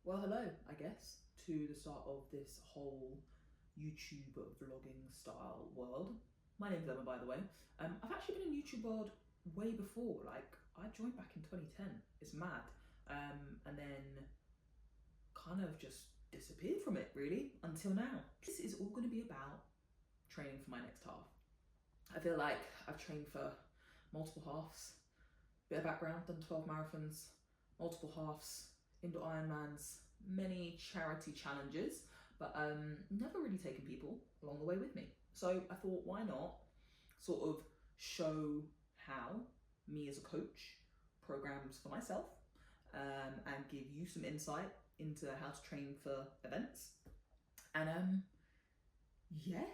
Well, hello, I guess, to the start of this whole YouTube vlogging style world. My name's Emma, by the way. I've actually been in YouTube world way before. Like, I joined back in 2010. It's mad. And then kind of just disappeared from it, really, until now. This is all going to be about training for my next half. I feel like I've trained for multiple halves. Bit of background, done 12 marathons, multiple halves, indoor Ironmans, many charity challenges, but never really taken people along the way with me. So I thought, why not sort of show how me as a coach programs for myself, and give you some insight into how to train for events. And yeah,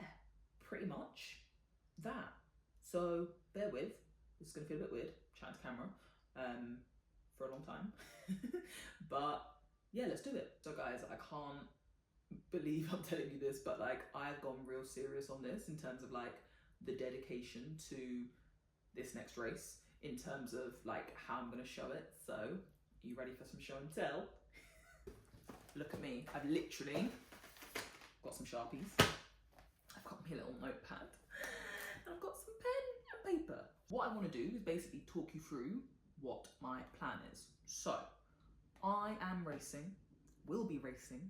pretty much that. So bear with, this is gonna feel a bit weird, chatting to camera for a long time. But yeah, let's do it. So guys, I can't believe I'm telling you this, but like I've gone real serious on this in terms of like the dedication to this next race, in terms of like how I'm gonna show it. So, are you ready for some show and tell? Look at me, I've literally got some Sharpies, I've got my little notepad, and I've got some pen and paper. What I want to do is basically talk you through what my plan is. So, I am racing, will be racing,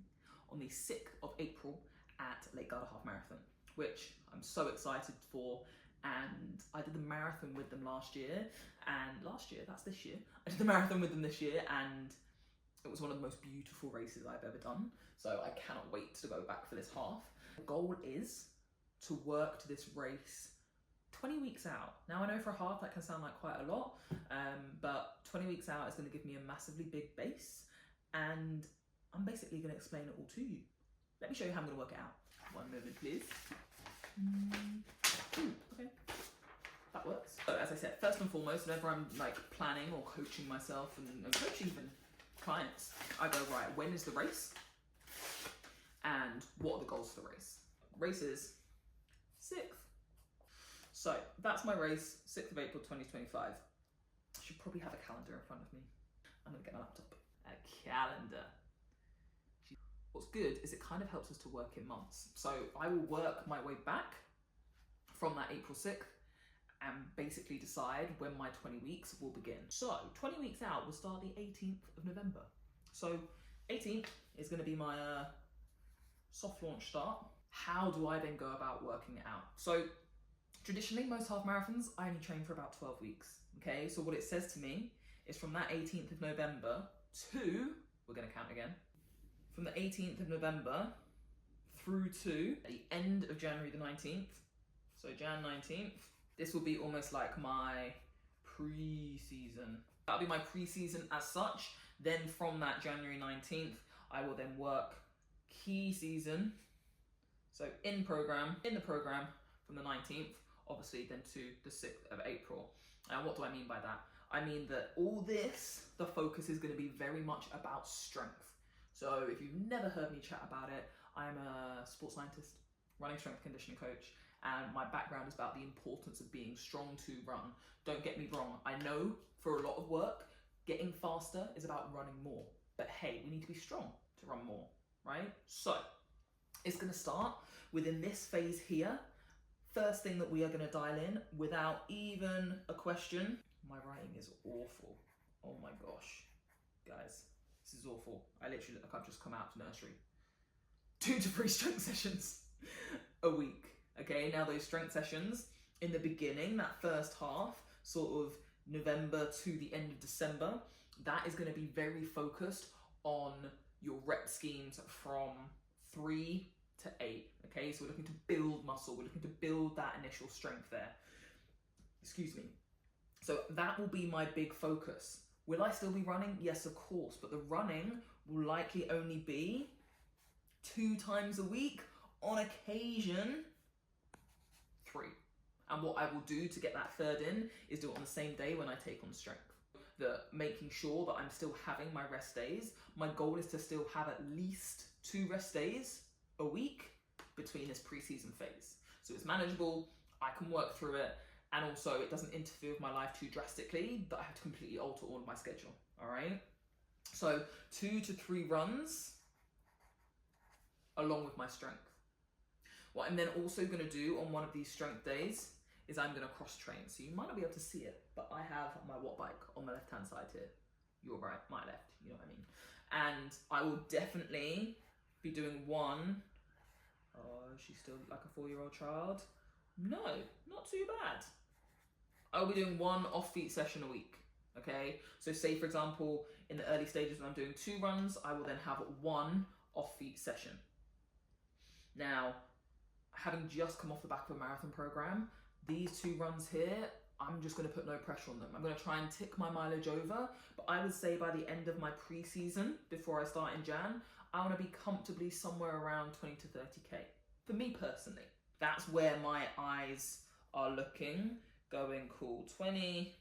on the 6th of April at Lake Garda Half Marathon, which I'm so excited for. And I did the marathon with them last year, that's this year. I did the marathon with them this year, and it was one of the most beautiful races I've ever done. So I cannot wait to go back for this half. The goal is to work to this race 20 weeks out. Now I know for a half that can sound like quite a lot, but 20 weeks out is going to give me a massively big base, and I'm basically going to explain it all to you. Let me show you how I'm going to work it out. One moment, please. Okay, that works. So as I said, first and foremost, whenever I'm like planning or coaching myself and coaching even clients, I go, right, when is the race? And what are the goals for the race? Race is 6th. So that's my race, 6th of April 2025. I should probably have a calendar in front of me. I'm gonna get my laptop. A calendar. What's good is it kind of helps us to work in months. So I will work my way back from that April 6th and basically decide when my 20 weeks will begin. So 20 weeks out will start the 18th of November. So 18th is gonna be my soft launch start. How do I then go about working it out? So traditionally, most half marathons, I only train for about 12 weeks, okay? So what it says to me is from that 18th of November to, we're gonna count again, from the 18th of November through to the end of January the 19th, so Jan 19th, this will be almost like my pre-season. That'll be my pre-season as such. Then from that January 19th, I will then work key season. So in the program from the 19th, obviously then to the 6th of April. And what do I mean by that? I mean that all this, the focus is going to be very much about strength. So if you've never heard me chat about it, I'm a sports scientist, running strength conditioning coach, and my background is about the importance of being strong to run. Don't get me wrong, I know for a lot of work, getting faster is about running more. But hey, we need to be strong to run more, right? So it's going to start within this phase here. First thing that we are going to dial in without even a question. My writing is awful. Oh my gosh. Guys, this is awful. I literally look like I've just come out of nursery. 2 to 3 strength sessions a week. Okay, now those strength sessions in the beginning, that first half, sort of November to the end of December, that is going to be very focused on your rep schemes from 3 to 8. Okay, so we're looking to build muscle, we're looking to build that initial strength there. Excuse me. So that will be my big focus. Will I still be running? Yes, of course, but the running will likely only be 2 times a week, on occasion 3. And what I will do to get that third in is do it on the same day when I take on strength. Making sure that I'm still having my rest days. My goal is to still have at least 2 rest days a week between this pre-season phase. So it's manageable, I can work through it, and also it doesn't interfere with my life too drastically that I have to completely alter all of my schedule, all right? So 2 to 3 runs along with my strength. What I'm then also going to do on one of these strength days is I'm going to cross train. So you might not be able to see it, but I have my watt bike on the left hand side here. Your right, my left, you know what I mean. And I will definitely be doing one. Oh, she's still like a 4-year-old child. No, not too bad. I'll be doing one off-feet session a week, okay? So say, for example, in the early stages when I'm doing 2 runs, I will then have one off-feet session. Now, having just come off the back of a marathon program, these 2 runs here, I'm just going to put no pressure on them. I'm going to try and tick my mileage over, but I would say by the end of my pre-season, before I start in Jan, I want to be comfortably somewhere around 20 to 30k. For me personally, that's where my eyes are looking. Going cool, 20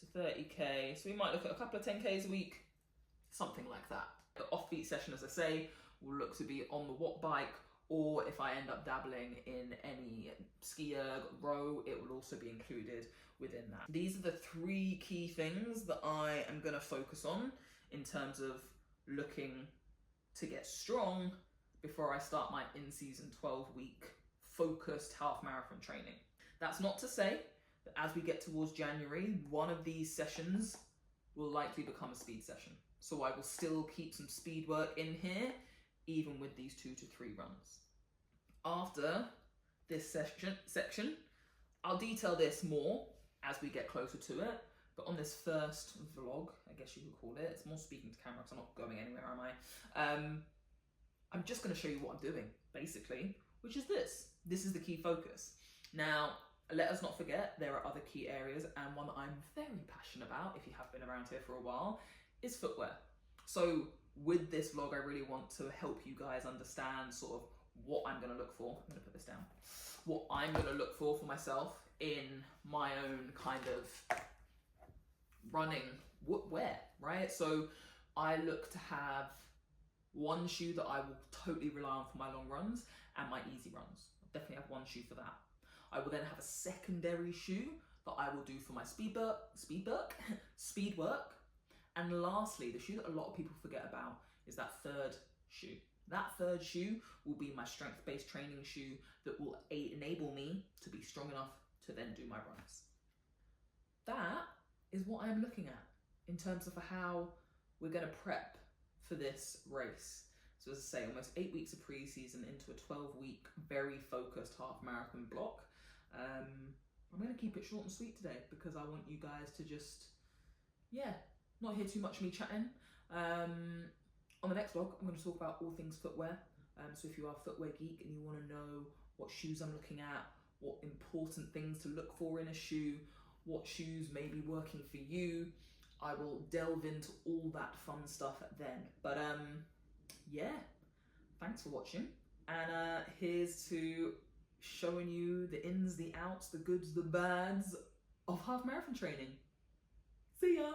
to 30k. So we might look at a couple of 10ks a week, something like that. The off-beat session, as I say, will look to be on the watt bike, or if I end up dabbling in any ski erg, row, it will also be included within that. These are the 3 key things that I am going to focus on in terms of looking to get strong before I start my in-season 12-week focused half marathon training. That's not to say that as we get towards January, one of these sessions will likely become a speed session. So I will still keep some speed work in here, even with these 2 to 3 runs. After this section, I'll detail this more as we get closer to it, but on this first vlog, I guess you could call it, it's more speaking to camera because I'm not going anywhere, am I? I'm just going to show you what I'm doing, basically, which is this. This is the key focus. Now, let us not forget, there are other key areas, and one that I'm very passionate about, if you have been around here for a while, is footwear. So with this vlog, I really want to help you guys understand sort of what I'm going to look for. I'm going to put this down. What I'm going to look for myself in my own kind of running wear, right? So I look to have one shoe that I will totally rely on for my long runs and my easy runs. I'll definitely have one shoe for that. I will then have a secondary shoe that I will do for my speed work. And lastly, the shoe that a lot of people forget about is that third shoe. That third shoe will be my strength-based training shoe that will enable me to be strong enough to then do my runs. That is what I'm looking at in terms of how we're going to prep for this race. So as I say, almost 8 weeks of pre-season into a 12-week, very focused half marathon block. I'm going to keep it short and sweet today because I want you guys to just, not hear too much of me chatting. On the next vlog, I'm going to talk about all things footwear. So if you are a footwear geek and you want to know what shoes I'm looking at, what important things to look for in a shoe, what shoes may be working for you, I will delve into all that fun stuff then. But thanks for watching. And here's to showing you the ins, the outs, the goods, the bads of half marathon training. See ya!